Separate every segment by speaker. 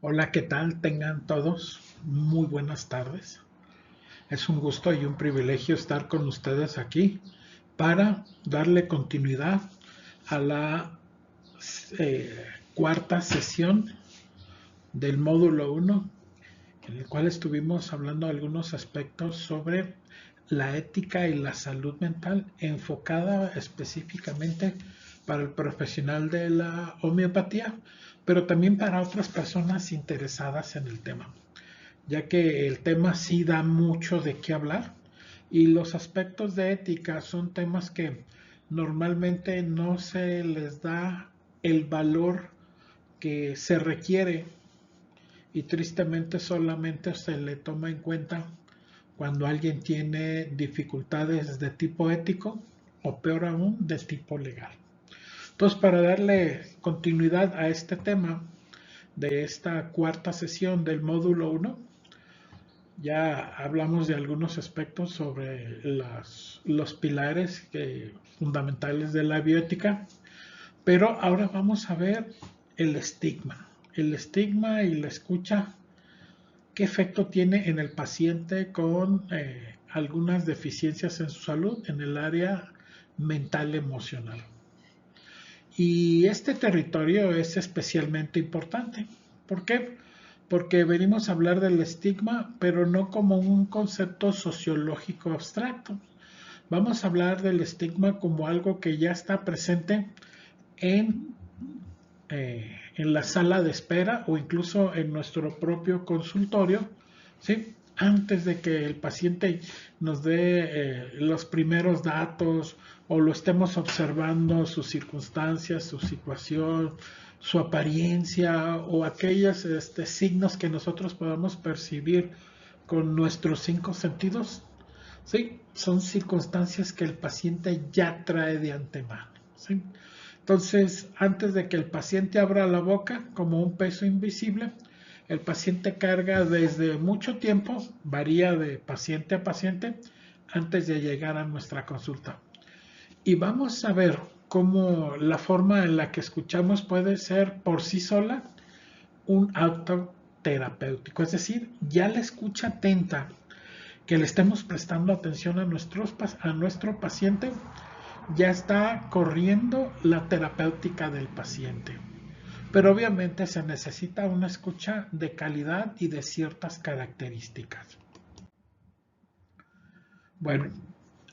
Speaker 1: Hola, ¿qué tal? Tengan todos muy buenas tardes. Es un gusto y un privilegio estar con ustedes aquí para darle continuidad a la cuarta sesión del módulo uno, en el cual estuvimos hablando de algunos aspectos sobre la ética y la salud mental enfocada específicamente para el profesional de la homeopatía, pero también para otras personas interesadas en el tema, ya que el tema sí da mucho de qué hablar y los aspectos de ética son temas que normalmente no se les da el valor que se requiere y tristemente solamente se le toma en cuenta cuando alguien tiene dificultades de tipo ético o peor aún de tipo legal. Entonces, para darle continuidad a este tema de esta cuarta sesión del módulo uno, ya hablamos de algunos aspectos sobre los pilares fundamentales de la bioética, pero ahora vamos a ver el estigma. El estigma y la escucha, ¿qué efecto tiene en el paciente con algunas deficiencias en su salud en el área mental emocional? Y este territorio es especialmente importante. ¿Por qué? Porque venimos a hablar del estigma, pero no como un concepto sociológico abstracto. Vamos a hablar del estigma como algo que ya está presente en, en la sala de espera o incluso en nuestro propio consultorio, ¿sí? Antes de que el paciente nos dé los primeros datos o lo estemos observando, sus circunstancias, su situación, su apariencia o aquellos signos que nosotros podamos percibir con nuestros cinco sentidos, ¿sí? Son circunstancias que el paciente ya trae de antemano, ¿sí? Entonces, antes de que el paciente abra la boca como un peso invisible, el paciente carga desde mucho tiempo, varía de paciente a paciente, antes de llegar a nuestra consulta. Y vamos a ver cómo la forma en la que escuchamos puede ser por sí sola un acto terapéutico. Es decir, ya la escucha atenta, que le estemos prestando atención a nuestro paciente, ya está corriendo la terapéutica del paciente. Pero obviamente se necesita una escucha de calidad y de ciertas características. Bueno,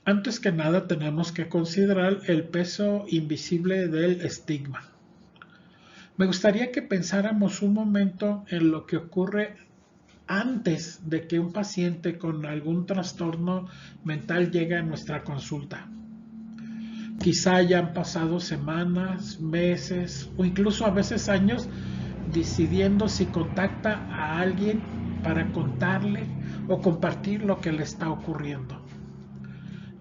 Speaker 1: antes que nada tenemos que considerar el peso invisible del estigma. Me gustaría que pensáramos un momento en lo que ocurre antes de que un paciente con algún trastorno mental llegue a nuestra consulta. Quizá ya han pasado semanas, meses o incluso a veces años decidiendo si contacta a alguien para contarle o compartir lo que le está ocurriendo.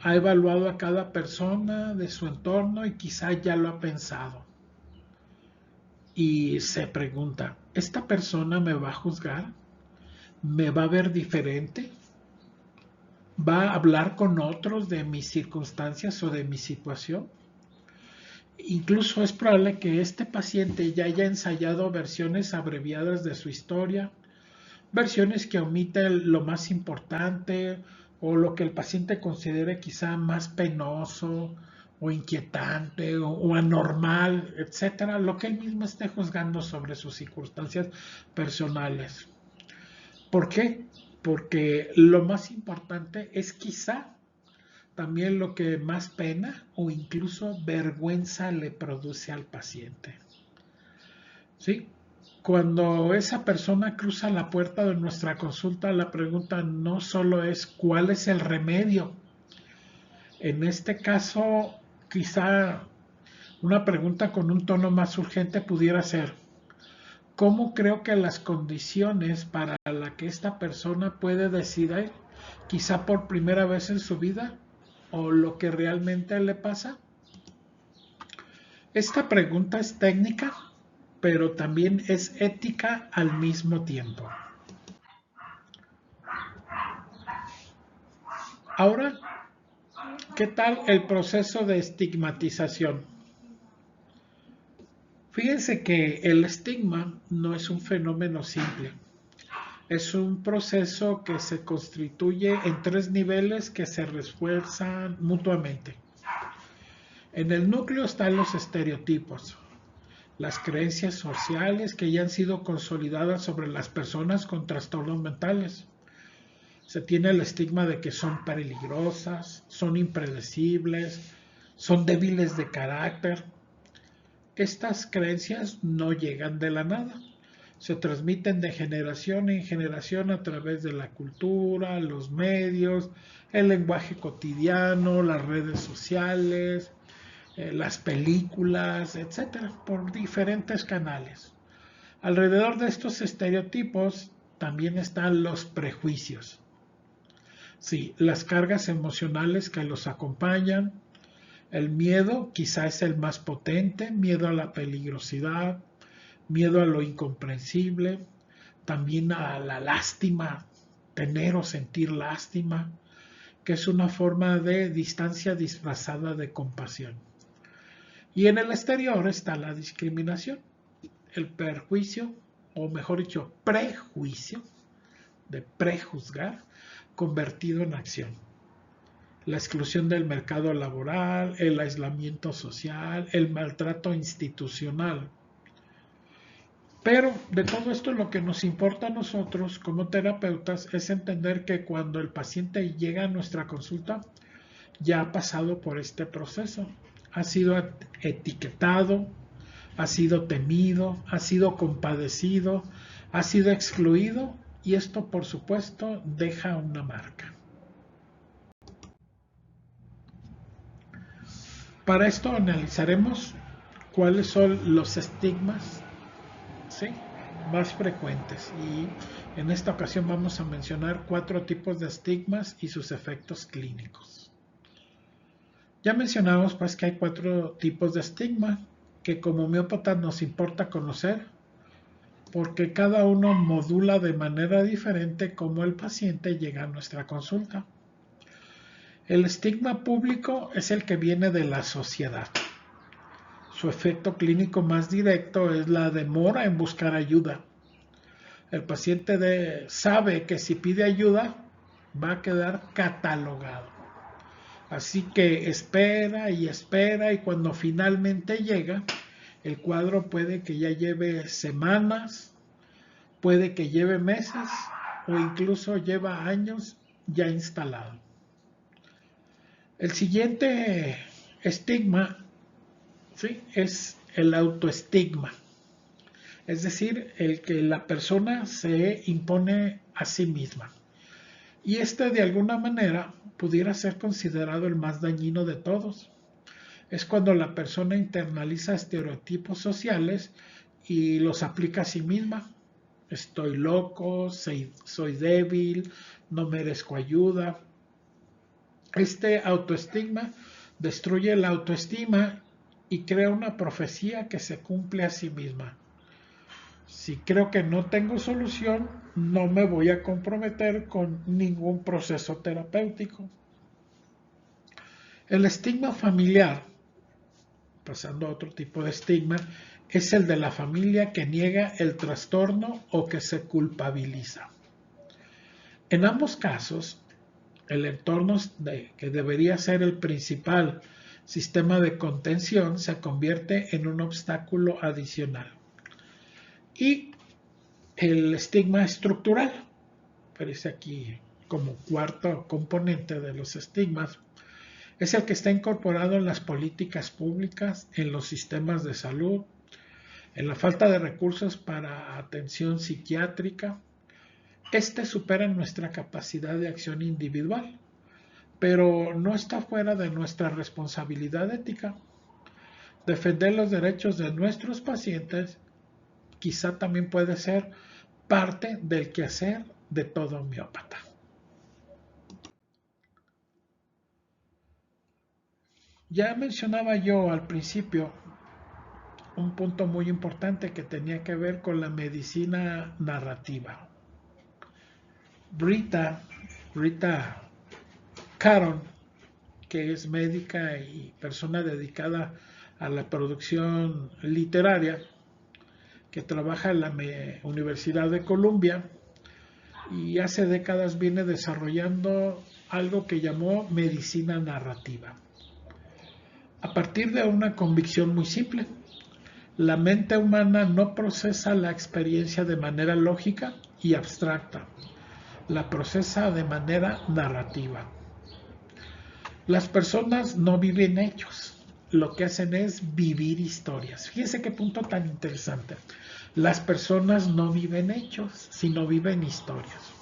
Speaker 1: Ha evaluado a cada persona de su entorno y quizá ya lo ha pensado. Y se pregunta, ¿esta persona me va a juzgar? ¿Me va a ver diferente? ¿Va a hablar con otros de mis circunstancias o de mi situación? Incluso es probable que este paciente ya haya ensayado versiones abreviadas de su historia, versiones que omiten lo más importante o lo que el paciente considere quizá más penoso o inquietante o anormal, etcétera, lo que él mismo esté juzgando sobre sus circunstancias personales. ¿Por qué? Porque lo más importante es quizá también lo que más pena o incluso vergüenza le produce al paciente. ¿Sí? Cuando esa persona cruza la puerta de nuestra consulta, la pregunta no solo es cuál es el remedio. En este caso, quizá una pregunta con un tono más urgente pudiera ser, ¿cómo creo que las condiciones para la que esta persona puede decidir, quizá por primera vez en su vida, o lo que realmente le pasa? Esta pregunta es técnica, pero también es ética al mismo tiempo. Ahora, ¿qué tal el proceso de estigmatización? Fíjense que el estigma no es un fenómeno simple. Es un proceso que se constituye en tres niveles que se refuerzan mutuamente. En el núcleo están los estereotipos, las creencias sociales que ya han sido consolidadas sobre las personas con trastornos mentales. Se tiene el estigma de que son peligrosas, son impredecibles, son débiles de carácter. Estas creencias no llegan de la nada. Se transmiten de generación en generación a través de la cultura, los medios, el lenguaje cotidiano, las redes sociales, las películas, etcétera, por diferentes canales. Alrededor de estos estereotipos también están los prejuicios. Sí, las cargas emocionales que los acompañan. El miedo quizá es el más potente, miedo a la peligrosidad, miedo a lo incomprensible, también a la lástima, tener o sentir lástima, que es una forma de distancia disfrazada de compasión. Y en el exterior está la discriminación, el perjuicio, o mejor dicho, prejuicio, de prejuzgar, convertido en acción. La exclusión del mercado laboral, el aislamiento social, el maltrato institucional. Pero de todo esto lo que nos importa a nosotros como terapeutas es entender que cuando el paciente llega a nuestra consulta ya ha pasado por este proceso, ha sido etiquetado, ha sido temido, ha sido compadecido, ha sido excluido y esto por supuesto deja una marca. Para esto analizaremos cuáles son los estigmas, ¿sí?, más frecuentes, y en esta ocasión vamos a mencionar 4 tipos de estigmas y sus efectos clínicos. Ya mencionamos pues que hay 4 tipos de estigma que como homeópatas nos importa conocer porque cada uno modula de manera diferente cómo el paciente llega a nuestra consulta. El estigma público es el que viene de la sociedad. Su efecto clínico más directo es la demora en buscar ayuda. El paciente sabe que si pide ayuda va a quedar catalogado. Así que espera y cuando finalmente llega, el cuadro puede que ya lleve semanas, puede que lleve meses o incluso lleva años ya instalado. El siguiente estigma, ¿sí?, es el autoestigma. Es decir, el que la persona se impone a sí misma. Y este de alguna manera pudiera ser considerado el más dañino de todos. Es cuando la persona internaliza estereotipos sociales y los aplica a sí misma. Estoy loco, soy débil, no merezco ayuda. Este autoestigma destruye la autoestima y crea una profecía que se cumple a sí misma. Si creo que no tengo solución, no me voy a comprometer con ningún proceso terapéutico. El estigma familiar, pasando a otro tipo de estigma, es el de la familia que niega el trastorno o que se culpabiliza. En ambos casos, el entorno que debería ser el principal sistema de contención se convierte en un obstáculo adicional. Y el estigma estructural, aparece aquí como cuarto componente de los estigmas, es el que está incorporado en las políticas públicas, en los sistemas de salud, en la falta de recursos para atención psiquiátrica. Este supera nuestra capacidad de acción individual, pero no está fuera de nuestra responsabilidad ética. Defender los derechos de nuestros pacientes quizá también puede ser parte del quehacer de todo homeópata. Ya mencionaba yo al principio un punto muy importante que tenía que ver con la medicina narrativa. Rita Caron, que es médica y persona dedicada a la producción literaria, que trabaja en la Universidad de Columbia y hace décadas viene desarrollando algo que llamó medicina narrativa. A partir de una convicción muy simple: la mente humana no procesa la experiencia de manera lógica y abstracta, la procesa de manera narrativa. Las personas no viven hechos, lo que hacen es vivir historias. Fíjense qué punto tan interesante. Las personas no viven hechos, sino viven historias.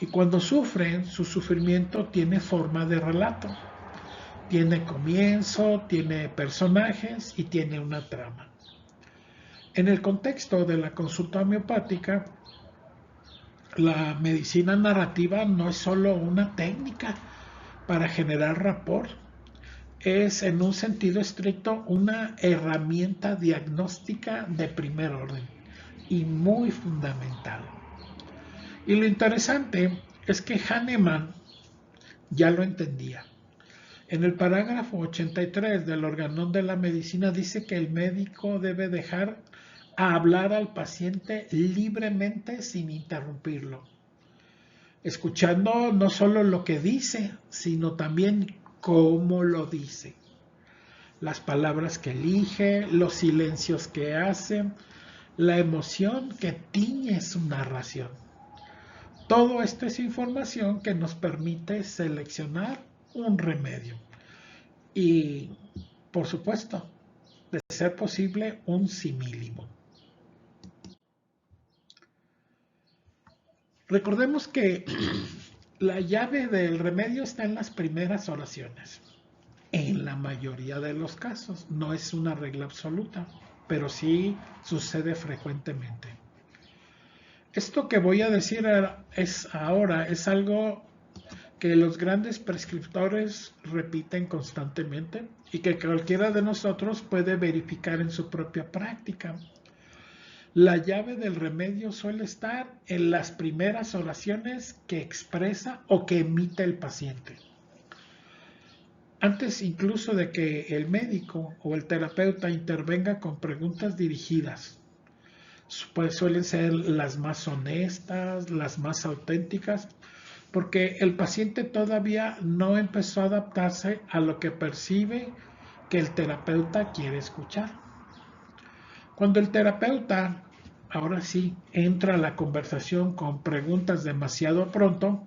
Speaker 1: Y cuando sufren, su sufrimiento tiene forma de relato. Tiene comienzo, tiene personajes y tiene una trama. En el contexto de la consulta homeopática, la medicina narrativa no es solo una técnica para generar rapport, es en un sentido estricto una herramienta diagnóstica de primer orden y muy fundamental. Y lo interesante es que Hahnemann ya lo entendía. En el parágrafo 83 del Organón de la Medicina dice que el médico debe dejar hablar al paciente libremente sin interrumpirlo, escuchando no solo lo que dice, sino también cómo lo dice, las palabras que elige, los silencios que hace, la emoción que tiñe su narración. Todo esto es información que nos permite seleccionar un remedio y, por supuesto, de ser posible, un simílimo. Recordemos que la llave del remedio está en las primeras oraciones. En la mayoría de los casos, no es una regla absoluta, pero sí sucede frecuentemente. Esto que voy a decir ahora es algo que los grandes prescriptores repiten constantemente y que cualquiera de nosotros puede verificar en su propia práctica. La llave del remedio suele estar en las primeras oraciones que expresa o que emite el paciente. Antes incluso de que el médico o el terapeuta intervenga con preguntas dirigidas, pues suelen ser las más honestas, las más auténticas, porque el paciente todavía no empezó a adaptarse a lo que percibe que el terapeuta quiere escuchar. Cuando el terapeuta, ahora sí, entra a la conversación con preguntas demasiado pronto,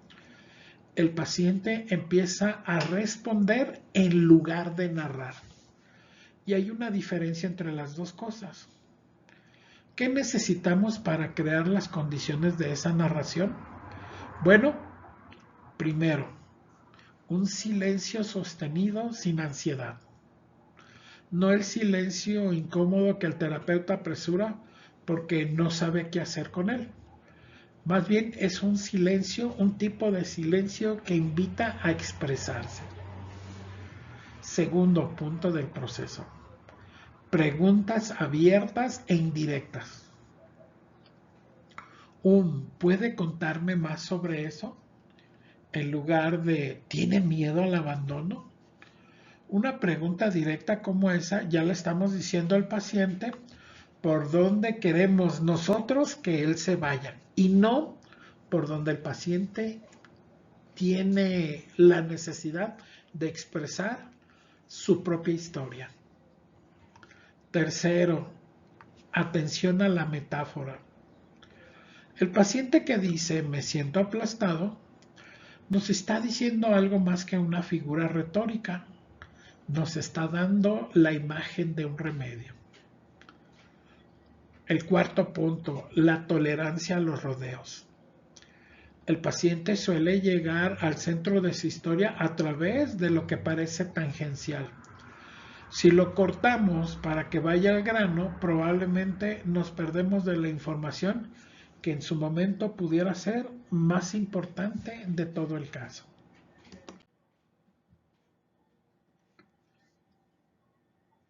Speaker 1: el paciente empieza a responder en lugar de narrar. Y hay una diferencia entre las dos cosas. ¿Qué necesitamos para crear las condiciones de esa narración? Bueno, primero, un silencio sostenido sin ansiedad. No el silencio incómodo que el terapeuta apresura porque no sabe qué hacer con él. Más bien es un silencio, un tipo de silencio que invita a expresarse. Segundo punto del proceso: preguntas abiertas e indirectas. ¿Puede contarme más sobre eso? En lugar de ¿tiene miedo al abandono? Una pregunta directa como esa ya le estamos diciendo al paciente por dónde queremos nosotros que él se vaya y no por donde el paciente tiene la necesidad de expresar su propia historia. Tercero, atención a la metáfora. El paciente que dice me siento aplastado nos está diciendo algo más que una figura retórica. Nos está dando la imagen de un remedio. El cuarto punto, la tolerancia a los rodeos. El paciente suele llegar al centro de su historia a través de lo que parece tangencial. Si lo cortamos para que vaya al grano, probablemente nos perdemos de la información que en su momento pudiera ser más importante de todo el caso.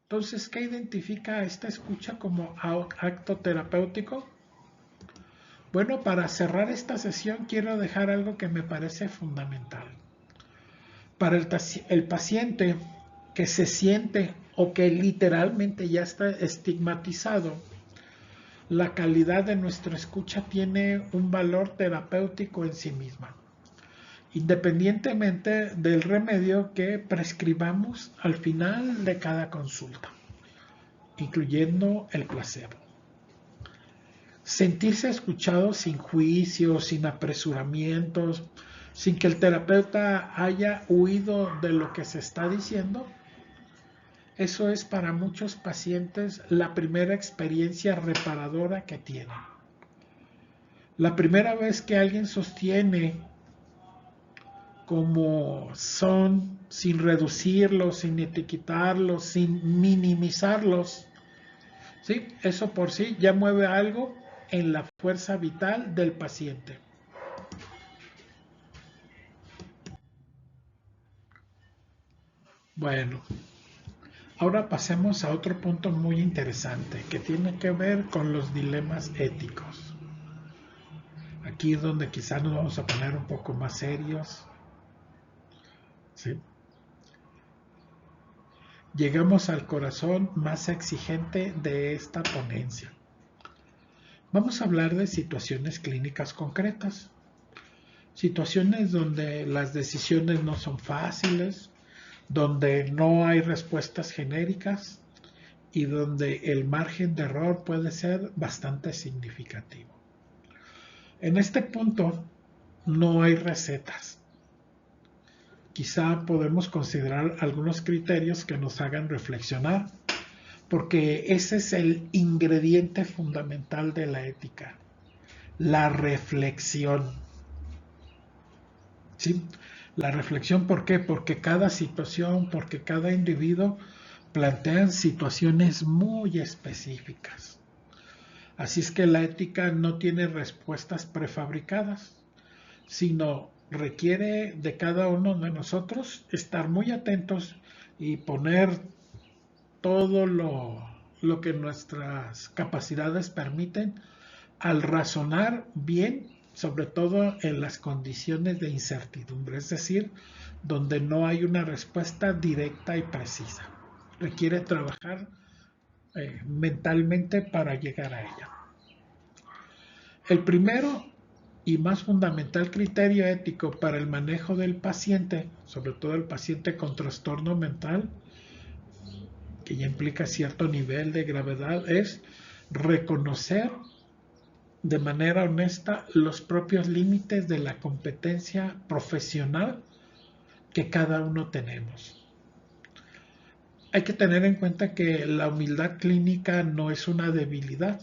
Speaker 1: Entonces, ¿qué identifica esta escucha como acto terapéutico? Bueno, para cerrar esta sesión quiero dejar algo que me parece fundamental. Para el paciente que se siente o que literalmente ya está estigmatizado, la calidad de nuestra escucha tiene un valor terapéutico en sí misma, independientemente del remedio que prescribamos al final de cada consulta, incluyendo el placebo. Sentirse escuchado sin juicios, sin apresuramientos, sin que el terapeuta haya huido de lo que se está diciendo, eso es para muchos pacientes la primera experiencia reparadora que tienen. La primera vez que alguien sostiene como son, sin reducirlos, sin etiquetarlos, sin minimizarlos, ¿sí? Eso por sí ya mueve algo en la fuerza vital del paciente. Bueno, ahora pasemos a otro punto muy interesante que tiene que ver con los dilemas éticos. Aquí es donde quizás nos vamos a poner un poco más serios, ¿sí? Llegamos al corazón más exigente de esta ponencia. Vamos a hablar de situaciones clínicas concretas, situaciones donde las decisiones no son fáciles, donde no hay respuestas genéricas y donde el margen de error puede ser bastante significativo. En este punto no hay recetas. Quizá podemos considerar algunos criterios que nos hagan reflexionar, porque ese es el ingrediente fundamental de la ética, la reflexión. ¿Sí? La reflexión, ¿por qué? Porque cada situación, porque cada individuo plantean situaciones muy específicas. Así es que la ética no tiene respuestas prefabricadas, sino requiere de cada uno de nosotros estar muy atentos y poner todo lo que nuestras capacidades permiten al razonar bien, sobre todo en las condiciones de incertidumbre, es decir, donde no hay una respuesta directa y precisa. Requiere trabajar mentalmente para llegar a ella. El primero y más fundamental criterio ético para el manejo del paciente, sobre todo el paciente con trastorno mental, que ya implica cierto nivel de gravedad, es reconocer de manera honesta los propios límites de la competencia profesional que cada uno tenemos. Hay que tener en cuenta que la humildad clínica no es una debilidad,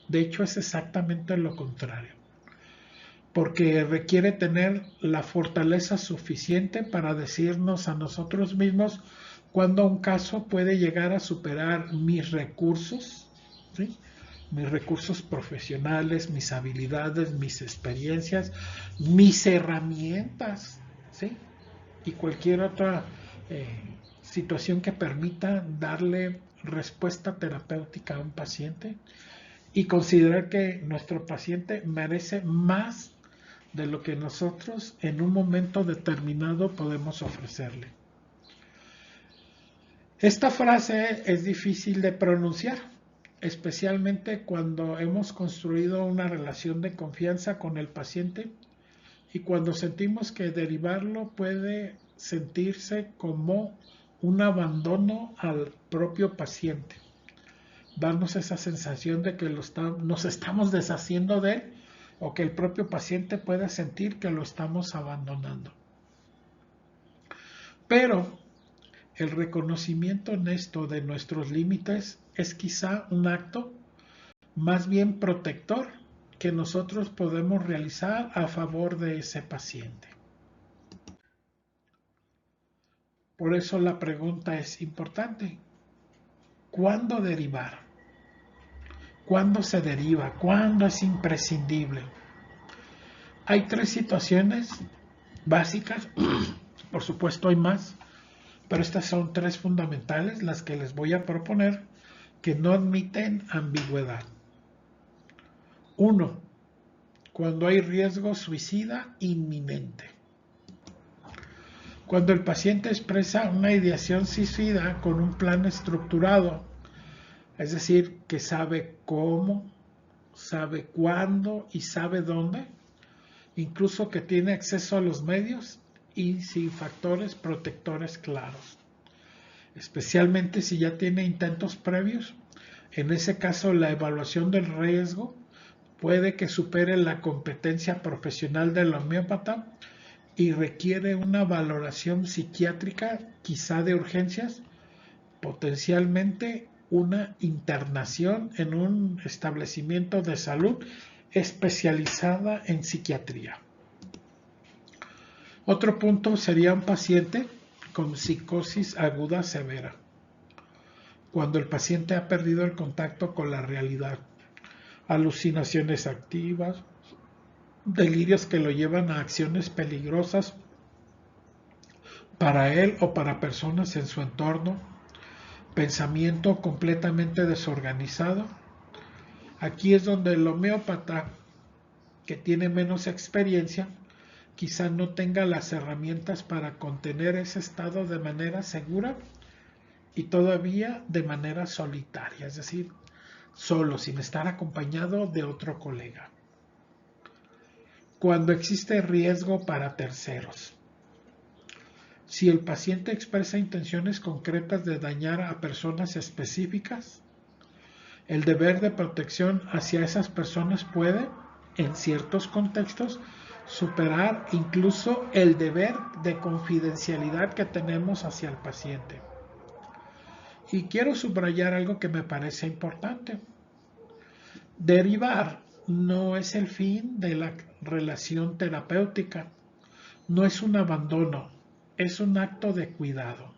Speaker 1: de hecho es exactamente lo contrario, porque requiere tener la fortaleza suficiente para decirnos a nosotros mismos cuando un caso puede llegar a superar mis recursos, ¿sí? Mis recursos profesionales, mis habilidades, mis experiencias, mis herramientas, ¿sí? Y cualquier otra situación que permita darle respuesta terapéutica a un paciente y considerar que nuestro paciente merece más de lo que nosotros en un momento determinado podemos ofrecerle. Esta frase es difícil de pronunciar, especialmente cuando hemos construido una relación de confianza con el paciente y cuando sentimos que derivarlo puede sentirse como un abandono al propio paciente, darnos esa sensación de que nos estamos deshaciendo de él o que el propio paciente pueda sentir que lo estamos abandonando. Pero el reconocimiento honesto de nuestros límites es quizá un acto más bien protector que nosotros podemos realizar a favor de ese paciente. Por eso la pregunta es importante. ¿Cuándo derivar? ¿Cuándo se deriva? ¿Cuándo es imprescindible? Hay tres situaciones básicas, por supuesto hay más, pero estas son tres fundamentales, las que les voy a proponer, que no admiten ambigüedad. 1. Cuando hay riesgo suicida inminente. Cuando el paciente expresa una ideación suicida con un plan estructurado, es decir, que sabe cómo, sabe cuándo y sabe dónde, incluso que tiene acceso a los medios y sin factores protectores claros, especialmente si ya tiene intentos previos. En ese caso, la evaluación del riesgo puede que supere la competencia profesional del homeópata y requiere una valoración psiquiátrica, quizá de urgencias, potencialmente una internación en un establecimiento de salud especializada en psiquiatría. Otro punto sería un paciente con psicosis aguda severa, cuando el paciente ha perdido el contacto con la realidad, alucinaciones activas, delirios que lo llevan a acciones peligrosas para él o para personas en su entorno, pensamiento completamente desorganizado. Aquí es donde el homeópata, que tiene menos experiencia, quizá no tenga las herramientas para contener ese estado de manera segura y todavía de manera solitaria, es decir, solo, sin estar acompañado de otro colega. Cuando existe riesgo para terceros. Si el paciente expresa intenciones concretas de dañar a personas específicas, el deber de protección hacia esas personas puede, en ciertos contextos, superar incluso el deber de confidencialidad que tenemos hacia el paciente. Y quiero subrayar algo que me parece importante. Derivar no es el fin de la relación terapéutica, no es un abandono, es un acto de cuidado.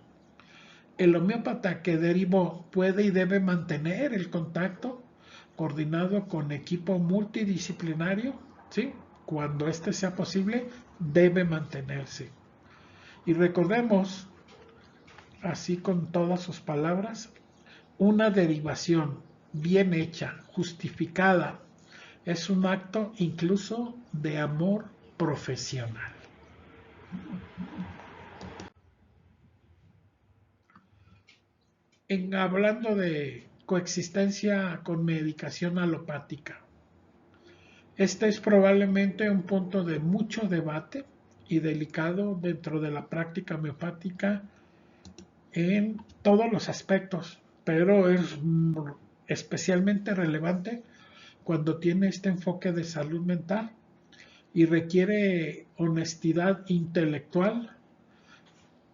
Speaker 1: El homeópata que derivó puede y debe mantener el contacto coordinado con equipo multidisciplinario, ¿sí? Cuando este sea posible, debe mantenerse. Y recordemos, así con todas sus palabras, una derivación bien hecha, justificada, es un acto incluso de amor profesional. Hablando de coexistencia con medicación alopática, este es probablemente un punto de mucho debate y delicado dentro de la práctica homeopática en todos los aspectos, pero es especialmente relevante cuando tiene este enfoque de salud mental y requiere honestidad intelectual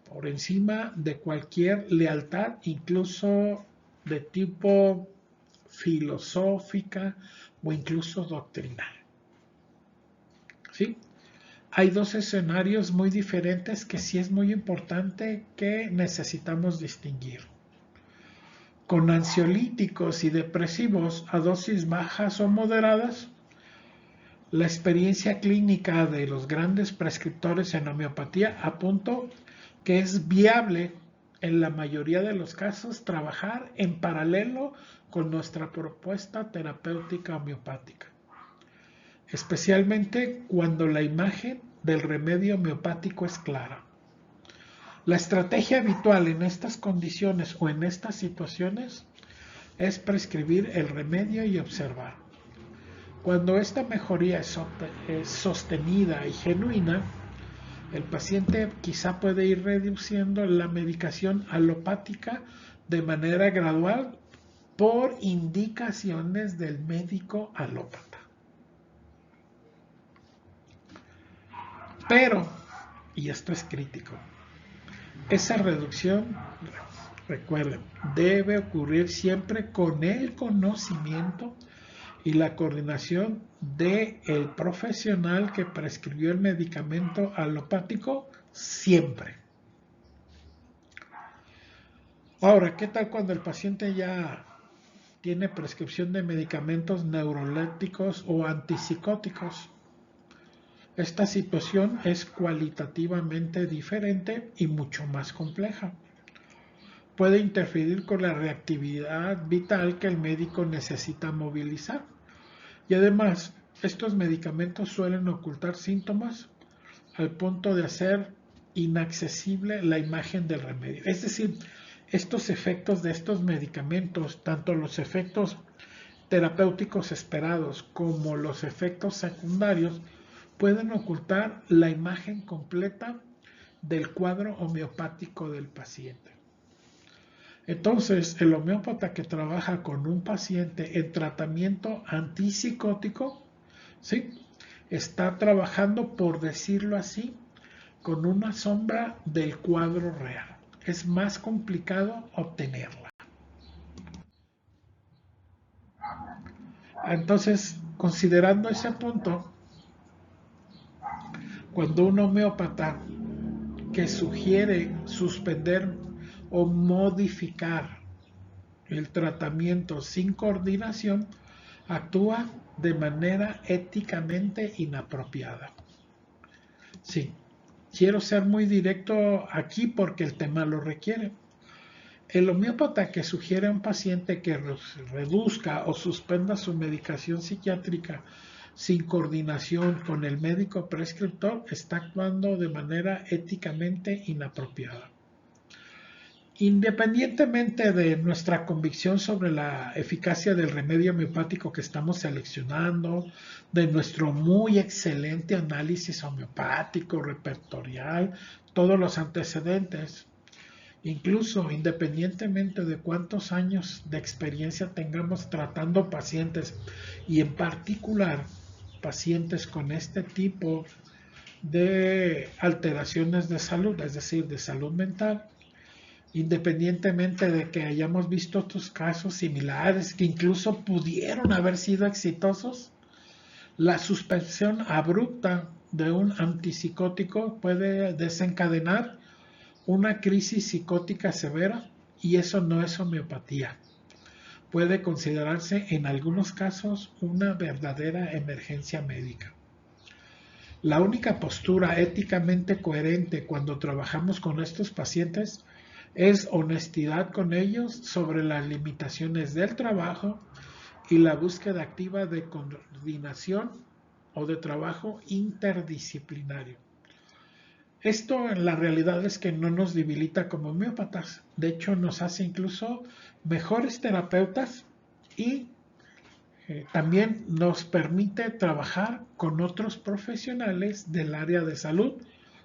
Speaker 1: por encima de cualquier lealtad, incluso de tipo filosófica o incluso doctrinal. ¿Sí? Hay dos escenarios muy diferentes que sí es muy importante que necesitamos distinguir. Con ansiolíticos y depresivos a dosis bajas o moderadas, la experiencia clínica de los grandes prescriptores en homeopatía apunta que es viable en la mayoría de los casos trabajar en paralelo con nuestra propuesta terapéutica homeopática, especialmente cuando la imagen del remedio homeopático es clara. La estrategia habitual en estas condiciones o en estas situaciones es prescribir el remedio y observar. Cuando esta mejoría es sostenida y genuina, el paciente quizá puede ir reduciendo la medicación alopática de manera gradual por indicaciones del médico alópata. Pero, y esto es crítico, esa reducción, recuerden, debe ocurrir siempre con el conocimiento y la coordinación del profesional que prescribió el medicamento alopático siempre. Ahora, ¿qué tal cuando el paciente ya tiene prescripción de medicamentos neurolépticos o antipsicóticos? Esta situación es cualitativamente diferente y mucho más compleja. Puede interferir con la reactividad vital que el médico necesita movilizar. Y además, estos medicamentos suelen ocultar síntomas al punto de hacer inaccesible la imagen del remedio. Es decir, estos efectos de estos medicamentos, tanto los efectos terapéuticos esperados como los efectos secundarios, pueden ocultar la imagen completa del cuadro homeopático del paciente. Entonces, el homeópata que trabaja con un paciente en tratamiento antipsicótico, ¿sí?, está trabajando, por decirlo así, con una sombra del cuadro real. Es más complicado obtenerla. Entonces, considerando ese punto, cuando un homeópata que sugiere suspender o modificar el tratamiento sin coordinación, actúa de manera éticamente inapropiada. Sí, quiero ser muy directo aquí porque el tema lo requiere. El homeópata que sugiere a un paciente que reduzca o suspenda su medicación psiquiátrica sin coordinación con el médico prescriptor está actuando de manera éticamente inapropiada. Independientemente de nuestra convicción sobre la eficacia del remedio homeopático que estamos seleccionando, de nuestro muy excelente análisis homeopático, repertorial, todos los antecedentes, incluso independientemente de cuántos años de experiencia tengamos tratando pacientes y en particular pacientes con este tipo de alteraciones de salud, es decir, de salud mental, independientemente de que hayamos visto otros casos similares que incluso pudieron haber sido exitosos, la suspensión abrupta de un antipsicótico puede desencadenar una crisis psicótica severa y eso no es homeopatía. Puede considerarse en algunos casos una verdadera emergencia médica. La única postura éticamente coherente cuando trabajamos con estos pacientes es honestidad con ellos sobre las limitaciones del trabajo y la búsqueda activa de coordinación o de trabajo interdisciplinario. Esto en la realidad es que no nos debilita como homeópatas, de hecho nos hace incluso mejores terapeutas y también nos permite trabajar con otros profesionales del área de salud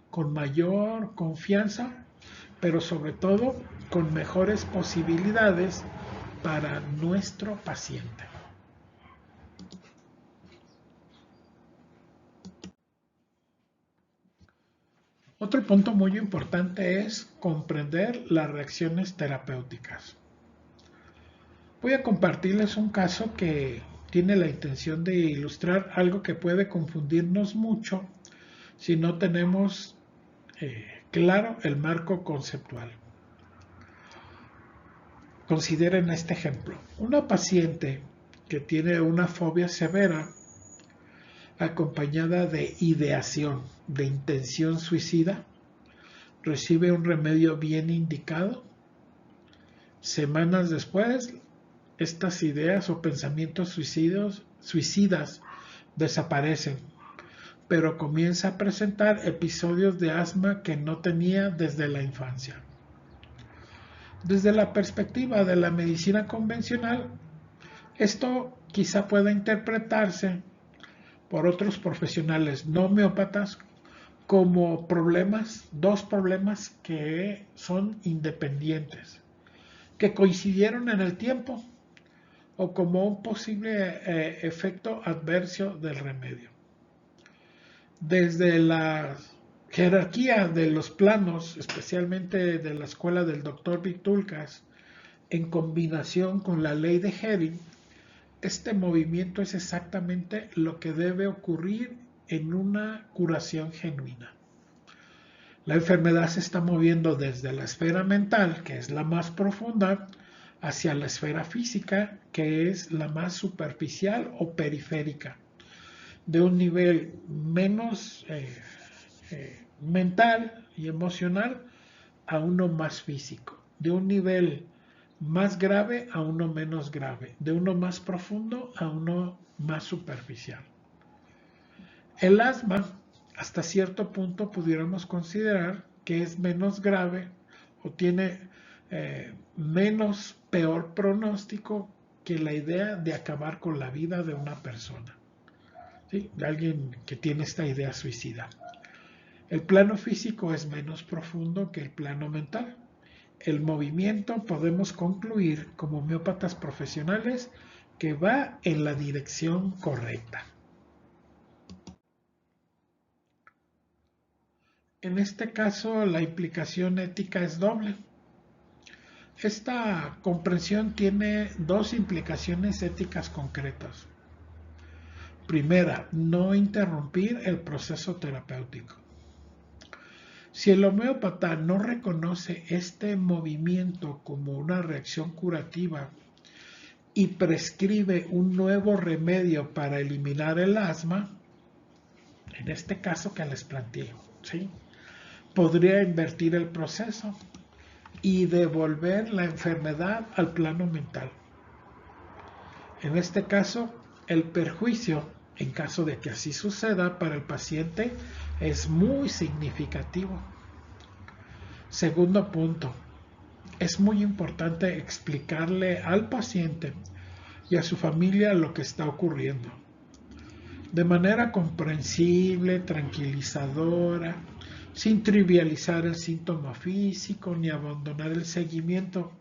Speaker 1: con mayor confianza, pero sobre todo con mejores posibilidades para nuestro paciente. Otro punto muy importante es comprender las reacciones terapéuticas. Voy a compartirles un caso que tiene la intención de ilustrar algo que puede confundirnos mucho si no tenemos claro el marco conceptual. Consideren este ejemplo. Una paciente que tiene una fobia severa acompañada de ideación, de intención suicida, recibe un remedio bien indicado. Semanas después, estas ideas o pensamientos suicidas desaparecen, pero comienza a presentar episodios de asma que no tenía desde la infancia. Desde la perspectiva de la medicina convencional, esto quizá pueda interpretarse por otros profesionales no homeópatas como dos problemas que son independientes, que coincidieron en el tiempo o como un posible efecto adverso del remedio. Desde la jerarquía de los planos, especialmente de la escuela del Dr. Vitulcas, en combinación con la ley de Hering, este movimiento es exactamente lo que debe ocurrir en una curación genuina. La enfermedad se está moviendo desde la esfera mental, que es la más profunda, hacia la esfera física, que es la más superficial o periférica, de un nivel menos mental y emocional a uno más físico, de un nivel más grave a uno menos grave, de uno más profundo a uno más superficial. El asma, hasta cierto punto pudiéramos considerar que es menos grave o tiene menos peor pronóstico que la idea de acabar con la vida de una persona, ¿sí? De alguien que tiene esta idea suicida. El plano físico es menos profundo que el plano mental. El movimiento podemos concluir como homeópatas profesionales que va en la dirección correcta. En este caso, la implicación ética es doble. Esta comprensión tiene dos implicaciones éticas concretas. Primera, no interrumpir el proceso terapéutico. Si el homeópata no reconoce este movimiento como una reacción curativa y prescribe un nuevo remedio para eliminar el asma, en este caso que les planteo, ¿sí?, podría invertir el proceso y devolver la enfermedad al plano mental. En este caso, el perjuicio, en caso de que así suceda para el paciente, es muy significativo. Segundo punto, es muy importante explicarle al paciente y a su familia lo que está ocurriendo, de manera comprensible, tranquilizadora, sin trivializar el síntoma físico ni abandonar el seguimiento.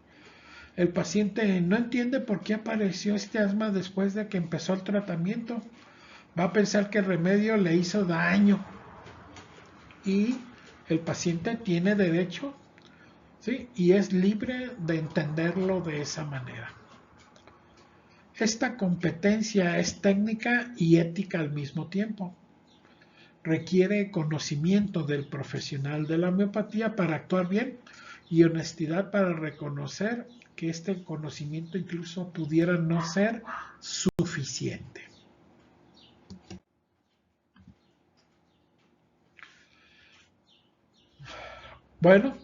Speaker 1: El paciente no entiende por qué apareció este asma después de que empezó el tratamiento. Va a pensar que el remedio le hizo daño y el paciente tiene derecho, ¿sí?, y es libre de entenderlo de esa manera. Esta competencia es técnica y ética al mismo tiempo. Requiere conocimiento del profesional de la homeopatía para actuar bien y honestidad para reconocer que este conocimiento incluso pudiera no ser suficiente. Bueno,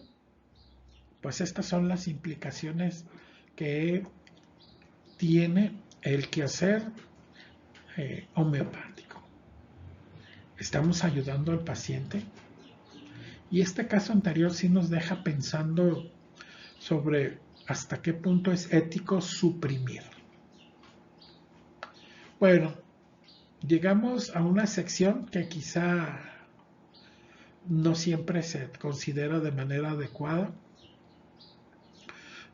Speaker 1: pues estas son las implicaciones que tiene el quehacer homeopático. Estamos ayudando al paciente y este caso anterior sí nos deja pensando sobre hasta qué punto es ético suprimir. Bueno, llegamos a una sección que quizá no siempre se considera de manera adecuada.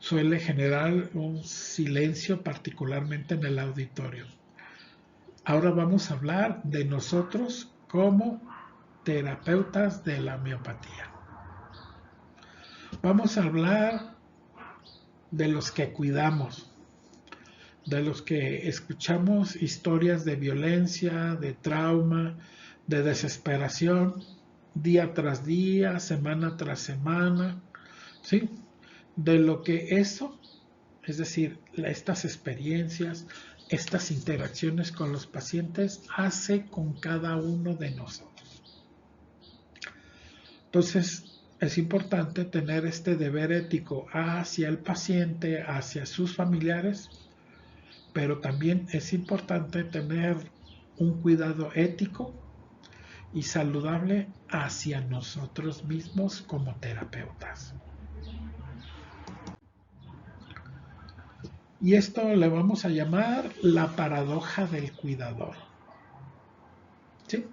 Speaker 1: Suele generar un silencio, particularmente en el auditorio. Ahora vamos a hablar de nosotros como terapeutas de la homeopatía. Vamos a hablar de los que cuidamos, de los que escuchamos historias de violencia, de trauma, de desesperación, día tras día, semana tras semana, ¿sí? De lo que eso, es decir, estas experiencias, estas interacciones con los pacientes hace con cada uno de nosotros. Entonces, es importante tener este deber ético hacia el paciente, hacia sus familiares, pero también es importante tener un cuidado ético y saludable hacia nosotros mismos como terapeutas. Y esto le vamos a llamar la paradoja del cuidador. ¿Sí?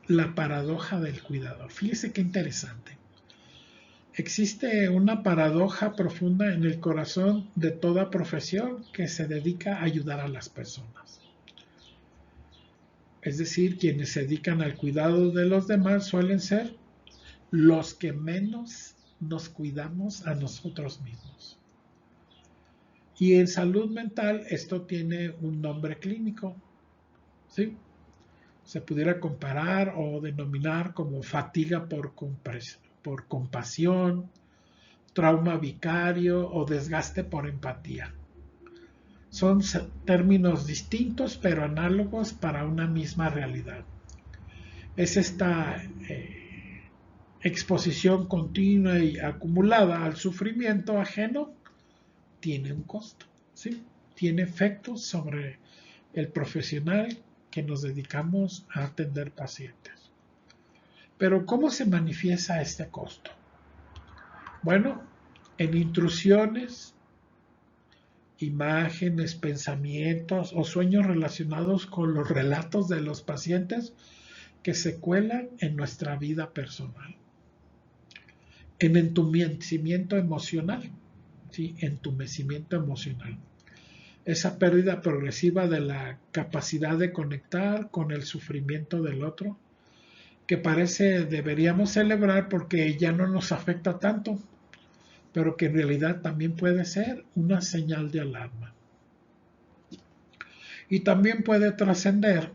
Speaker 1: La paradoja del cuidador. Fíjese qué interesante. Existe una paradoja profunda en el corazón de toda profesión que se dedica a ayudar a las personas. Es decir, quienes se dedican al cuidado de los demás suelen ser los que menos nos cuidamos a nosotros mismos. Y en salud mental esto tiene un nombre clínico, ¿sí? Se pudiera comparar o denominar como fatiga por compasión, trauma vicario o desgaste por empatía. Son términos distintos pero análogos para una misma realidad. Es esta exposición continua y acumulada al sufrimiento ajeno, tiene un costo, ¿sí? Tiene efectos sobre el profesional que nos dedicamos a atender pacientes. Pero ¿cómo se manifiesta este costo? Bueno, en intrusiones, imágenes, pensamientos o sueños relacionados con los relatos de los pacientes que se cuelan en nuestra vida personal. En entumecimiento emocional, ¿sí? Entumecimiento emocional. Esa pérdida progresiva de la capacidad de conectar con el sufrimiento del otro, que parece deberíamos celebrar porque ya no nos afecta tanto, pero que en realidad también puede ser una señal de alarma. Y también puede trascender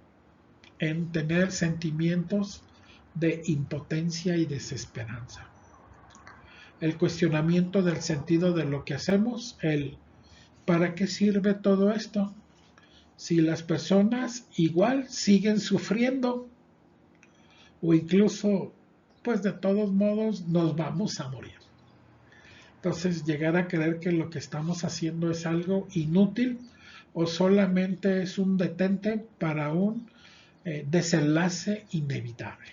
Speaker 1: en tener sentimientos de impotencia y desesperanza. El cuestionamiento del sentido de lo que hacemos, el ¿para qué sirve todo esto? Si las personas igual siguen sufriendo o incluso, pues de todos modos nos vamos a morir. Entonces llegar a creer que lo que estamos haciendo es algo inútil o solamente es un detente para un desenlace inevitable.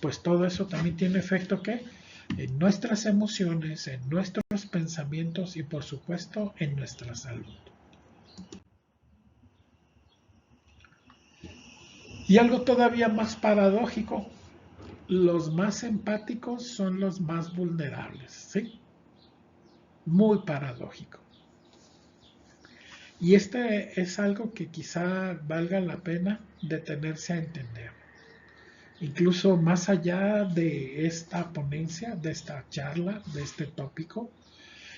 Speaker 1: Pues todo eso también tiene efecto ¿qué? En nuestras emociones, en nuestros pensamientos y por supuesto en nuestra salud. Y algo todavía más paradójico, los más empáticos son los más vulnerables, ¿sí? Muy paradójico. Y este es algo que quizá valga la pena detenerse a entender. Incluso más allá de esta ponencia, de esta charla, de este tópico,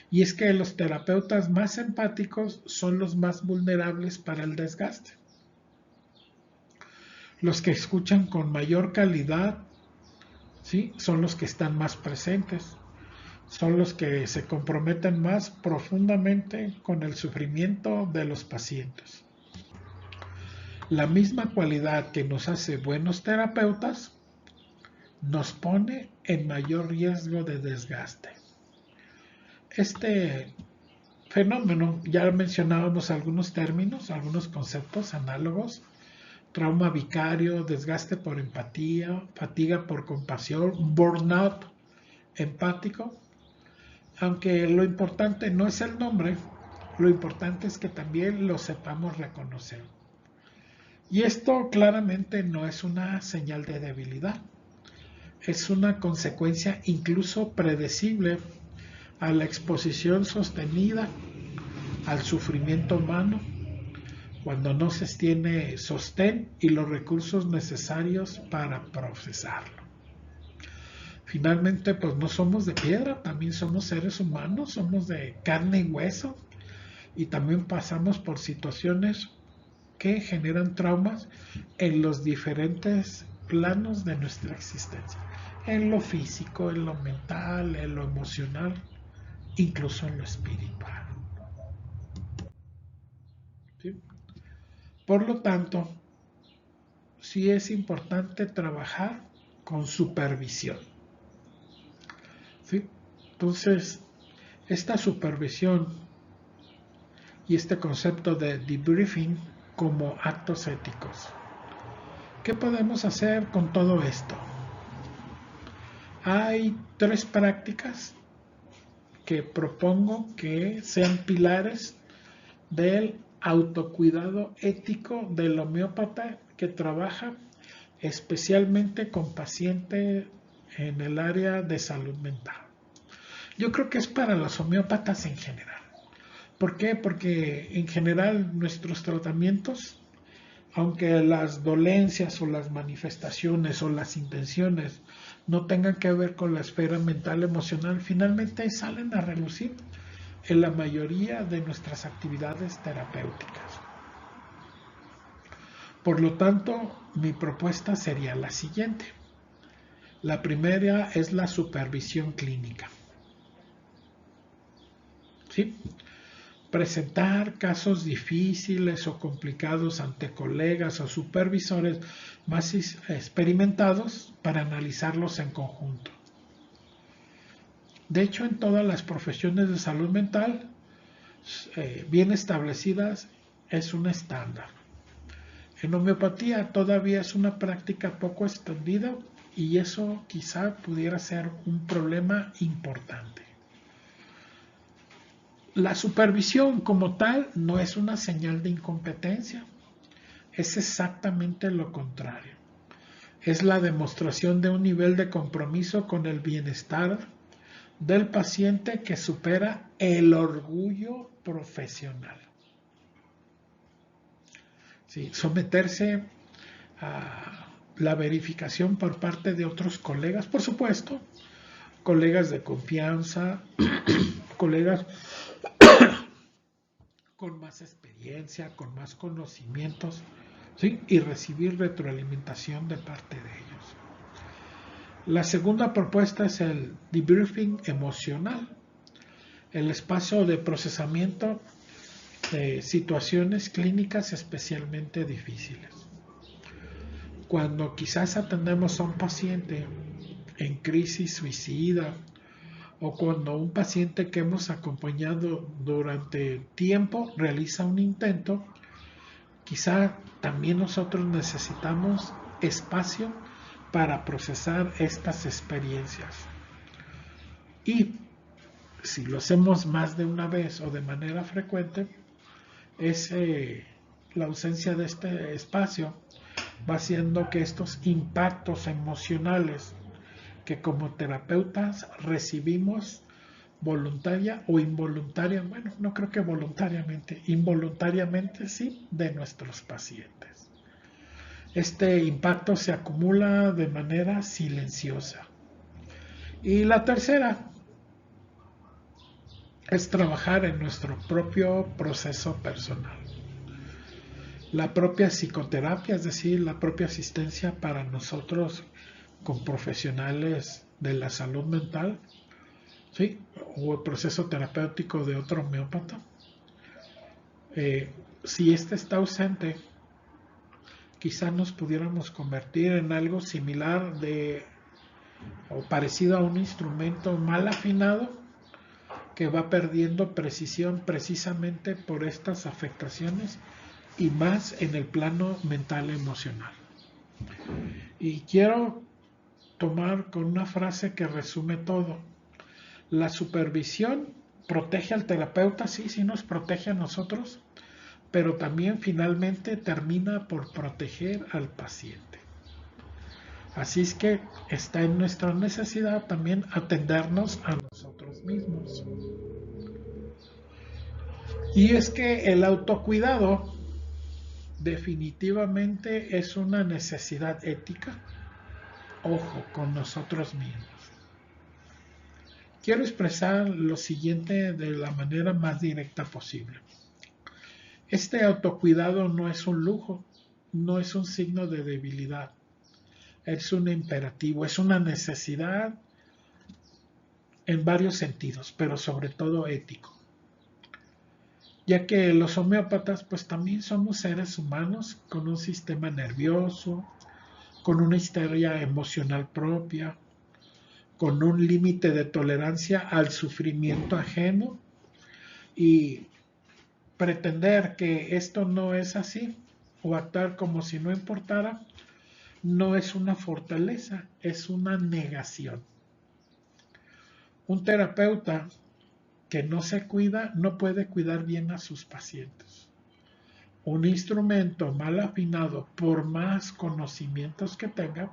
Speaker 1: y es que los terapeutas más empáticos son los más vulnerables para el desgaste. Los que escuchan con mayor calidad, ¿sí? Son los que están más presentes, son los que se comprometen más profundamente con el sufrimiento de los pacientes. La misma cualidad que nos hace buenos terapeutas nos pone en mayor riesgo de desgaste. Este fenómeno, ya mencionábamos algunos términos, algunos conceptos análogos: trauma vicario, desgaste por empatía, fatiga por compasión, burnout empático. Aunque lo importante no es el nombre, lo importante es que también lo sepamos reconocer. Y esto claramente no es una señal de debilidad, es una consecuencia incluso predecible a la exposición sostenida al sufrimiento humano cuando no se tiene sostén y los recursos necesarios para procesarlo. Finalmente, pues no somos de piedra, también somos seres humanos, somos de carne y hueso y también pasamos por situaciones que generan traumas en los diferentes planos de nuestra existencia, en lo físico, en lo mental, en lo emocional, incluso en lo espiritual. ¿Sí? Por lo tanto, sí es importante trabajar con supervisión. ¿Sí? Entonces, esta supervisión y este concepto de debriefing como actos éticos. ¿Qué podemos hacer con todo esto? Hay 3 prácticas que propongo que sean pilares del autocuidado ético del homeópata que trabaja especialmente con pacientes en el área de salud mental. Yo creo que es para los homeópatas en general. ¿Por qué? Porque en general nuestros tratamientos, aunque las dolencias o las manifestaciones o las intenciones no tengan que ver con la esfera mental emocional, finalmente salen a relucir en la mayoría de nuestras actividades terapéuticas. Por lo tanto, mi propuesta sería la siguiente. La primera es la supervisión clínica. ¿Sí? Presentar casos difíciles o complicados ante colegas o supervisores más experimentados para analizarlos en conjunto. De hecho, en todas las profesiones de salud mental bien establecidas es un estándar. En homeopatía todavía es una práctica poco extendida y eso quizá pudiera ser un problema importante. La supervisión como tal no es una señal de incompetencia, es exactamente lo contrario. Es la demostración de un nivel de compromiso con el bienestar del paciente que supera el orgullo profesional. Sí, someterse a la verificación por parte de otros colegas, por supuesto, colegas de confianza, colegas con más experiencia, con más conocimientos, ¿sí? Y recibir retroalimentación de parte de ellos. La segunda propuesta es el debriefing emocional, el espacio de procesamiento de situaciones clínicas especialmente difíciles. Cuando quizás atendemos a un paciente en crisis suicida o cuando un paciente que hemos acompañado durante tiempo realiza un intento, quizá también nosotros necesitamos espacio para procesar estas experiencias. Y si lo hacemos más de una vez o de manera frecuente, la ausencia de este espacio va haciendo que estos impactos emocionales que como terapeutas recibimos voluntaria o involuntaria, bueno, no creo que voluntariamente, involuntariamente sí, de nuestros pacientes. Este impacto se acumula de manera silenciosa. Y la tercera es trabajar en nuestro propio proceso personal. La propia psicoterapia, es decir, la propia asistencia para nosotros con profesionales de la salud mental, ¿sí? O el proceso terapéutico de otro homeópata. Si este está ausente, quizá nos pudiéramos convertir en algo similar o parecido a un instrumento mal afinado que va perdiendo precisión precisamente por estas afectaciones y más en el plano mental emocional. Y quiero tomar con una frase que resume todo. La supervisión protege al terapeuta, sí nos protege a nosotros, pero también finalmente termina por proteger al paciente. Así es que está en nuestra necesidad también atendernos a nosotros mismos. Y es que el autocuidado definitivamente es una necesidad ética, ojo, con nosotros mismos. Quiero expresar lo siguiente de la manera más directa posible. Este autocuidado no es un lujo, no es un signo de debilidad, es un imperativo, es una necesidad en varios sentidos, pero sobre todo ético. Ya que los homeópatas pues también somos seres humanos con un sistema nervioso, con una historia emocional propia, con un límite de tolerancia al sufrimiento ajeno, y pretender que esto no es así o actuar como si no importara no es una fortaleza, es una negación. Un terapeuta que no se cuida no puede cuidar bien a sus pacientes. Un instrumento mal afinado, por más conocimientos que tenga,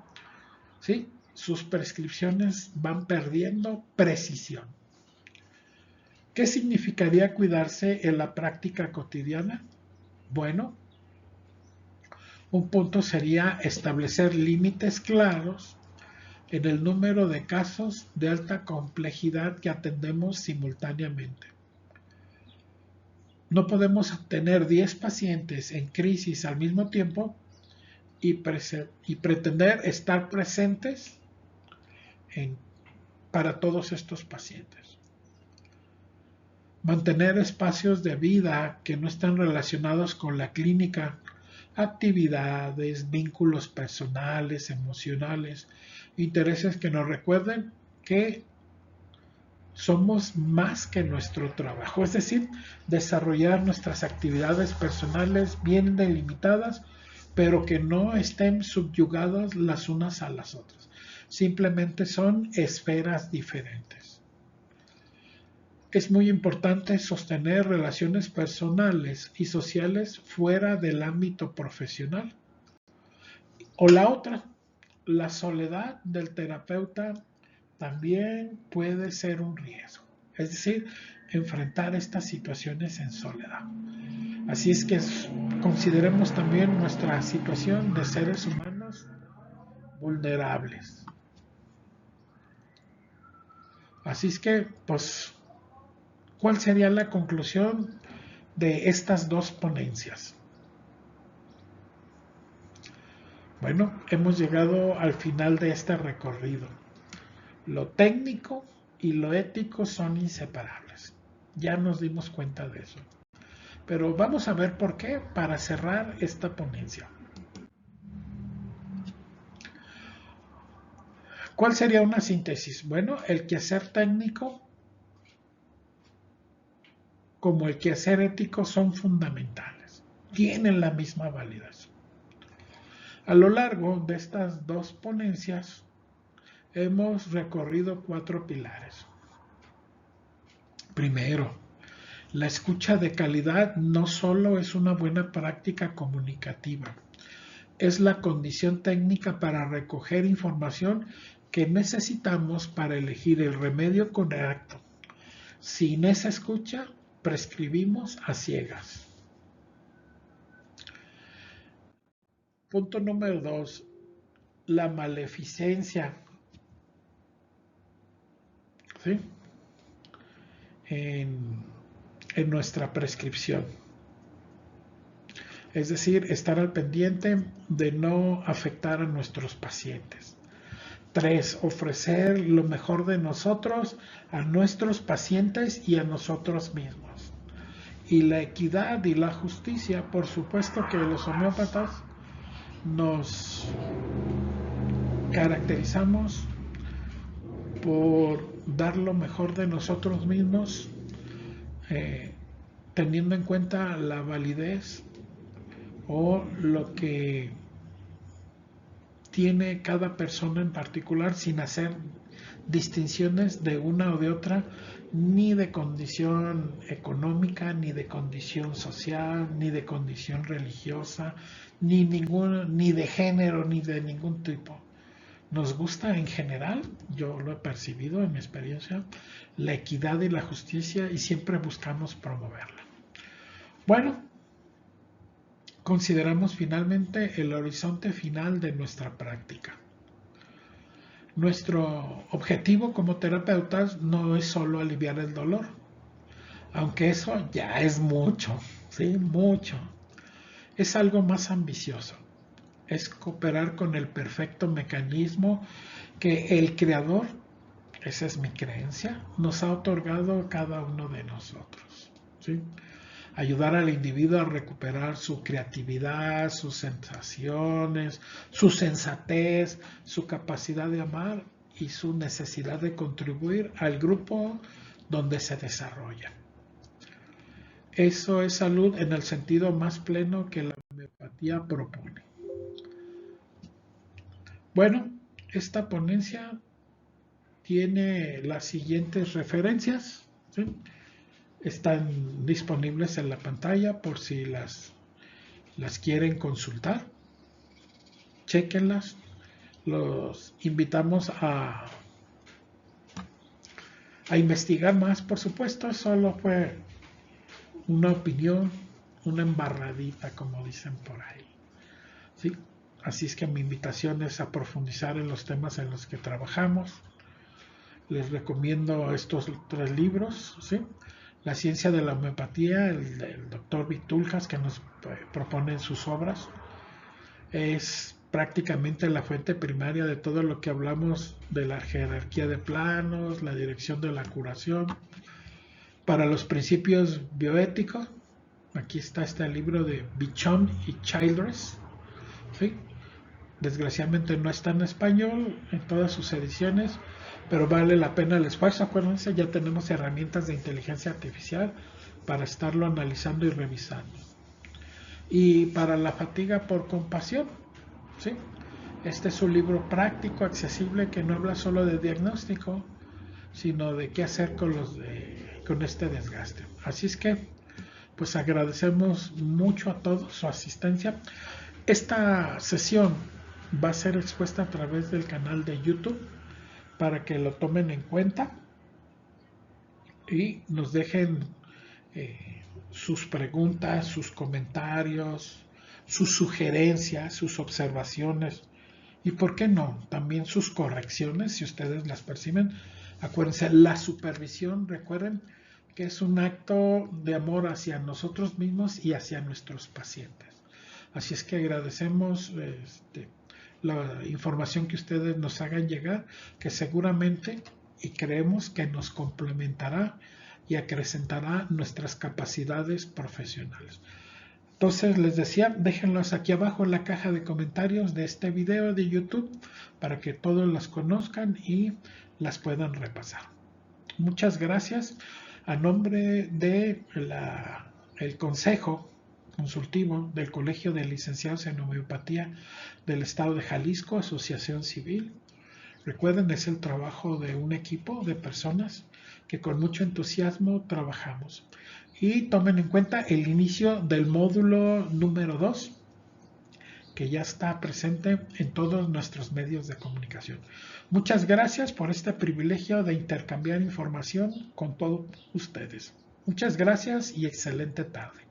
Speaker 1: ¿sí? Sus prescripciones van perdiendo precisión. ¿Qué significaría cuidarse en la práctica cotidiana? Bueno, un punto sería establecer límites claros en el número de casos de alta complejidad que atendemos simultáneamente. No podemos tener 10 pacientes en crisis al mismo tiempo y pretender estar presentes para todos estos pacientes. Mantener espacios de vida que no están relacionados con la clínica, actividades, vínculos personales, emocionales, intereses que nos recuerden que somos más que nuestro trabajo, es decir, desarrollar nuestras actividades personales bien delimitadas, pero que no estén subyugadas las unas a las otras. simplemente son esferas diferentes. Es muy importante sostener relaciones personales y sociales fuera del ámbito profesional. O la otra, la soledad del terapeuta también puede ser un riesgo. Es decir, enfrentar estas situaciones en soledad. Así es que consideremos también nuestra situación de seres humanos vulnerables. Así es que, pues, ¿cuál sería la conclusión de estas dos ponencias? Bueno, hemos llegado al final de este recorrido. Lo técnico y lo ético son inseparables. Ya nos dimos cuenta de eso. Pero vamos a ver por qué para cerrar esta ponencia. ¿Cuál sería una síntesis? Bueno, el quehacer técnico como el quehacer ético son fundamentales. Tienen la misma validez. A lo largo de estas dos ponencias hemos recorrido 4 pilares. Primero, la escucha de calidad no solo es una buena práctica comunicativa, es la condición técnica para recoger información que necesitamos para elegir el remedio correcto. Sin esa escucha, prescribimos a ciegas. Punto número 2, la maleficencia. ¿Sí? En nuestra prescripción. Es decir, estar al pendiente de no afectar a nuestros pacientes. 3, ofrecer lo mejor de nosotros a nuestros pacientes y a nosotros mismos. Y la equidad y la justicia, por supuesto que los homeópatas nos caracterizamos por dar lo mejor de nosotros mismos, teniendo en cuenta la validez o lo que tiene cada persona en particular, sin hacer distinciones de una o de otra, ni de condición económica, ni de condición social, ni de condición religiosa, ni de género, ni de ningún tipo. Nos gusta en general, yo lo he percibido en mi experiencia, la equidad y la justicia, y siempre buscamos promoverla. Bueno, consideramos finalmente el horizonte final de nuestra práctica. Nuestro objetivo como terapeutas no es solo aliviar el dolor, aunque eso ya es mucho, ¿sí? Mucho. Es algo más ambicioso. Es cooperar con el perfecto mecanismo que el Creador, esa es mi creencia, nos ha otorgado a cada uno de nosotros, ¿sí? Ayudar al individuo a recuperar su creatividad, sus sensaciones, su sensatez, su capacidad de amar y su necesidad de contribuir al grupo donde se desarrolla. Eso es salud en el sentido más pleno que la homeopatía propone. Bueno, esta ponencia tiene las siguientes referencias, ¿sí? Están disponibles en la pantalla por si las quieren consultar. Chéquenlas. Los invitamos a investigar más, por supuesto. Solo fue una opinión, una embarradita, como dicen por ahí, ¿sí? Así es que mi invitación es a profundizar en los temas en los que trabajamos. Les recomiendo estos 3 libros, ¿sí? La ciencia de la homeopatía, el doctor Vituljas, que nos propone en sus obras, es prácticamente la fuente primaria de todo lo que hablamos de la jerarquía de planos, la dirección de la curación. Para los principios bioéticos, aquí está este libro de Bichon y Childress, ¿sí? Desgraciadamente no está en español en todas sus ediciones, pero vale la pena el esfuerzo. Acuérdense, ya tenemos herramientas de inteligencia artificial para estarlo analizando y revisando. Y para la fatiga por compasión, ¿sí? Este es un libro práctico, accesible, que no habla solo de diagnóstico, sino de qué hacer con este desgaste. Así es que, pues agradecemos mucho a todos su asistencia. Esta sesión va a ser expuesta a través del canal de YouTube para que lo tomen en cuenta y nos dejen sus preguntas, sus comentarios, sus sugerencias, sus observaciones y, por qué no, también sus correcciones si ustedes las perciben. Acuérdense, la supervisión, recuerden que es un acto de amor hacia nosotros mismos y hacia nuestros pacientes. Así es que agradecemos la información que ustedes nos hagan llegar, que seguramente y creemos que nos complementará y acrecentará nuestras capacidades profesionales. Entonces les decía, déjenlos aquí abajo en la caja de comentarios de este video de YouTube para que todos las conozcan y las puedan repasar. Muchas gracias. A nombre de el Consejo Consultivo del Colegio de Licenciados en Homeopatía del Estado de Jalisco, Asociación Civil. Recuerden, es el trabajo de un equipo de personas que con mucho entusiasmo trabajamos. Y tomen en cuenta el inicio del módulo número 2, que ya está presente en todos nuestros medios de comunicación. Muchas gracias por este privilegio de intercambiar información con todos ustedes. Muchas gracias y excelente tarde.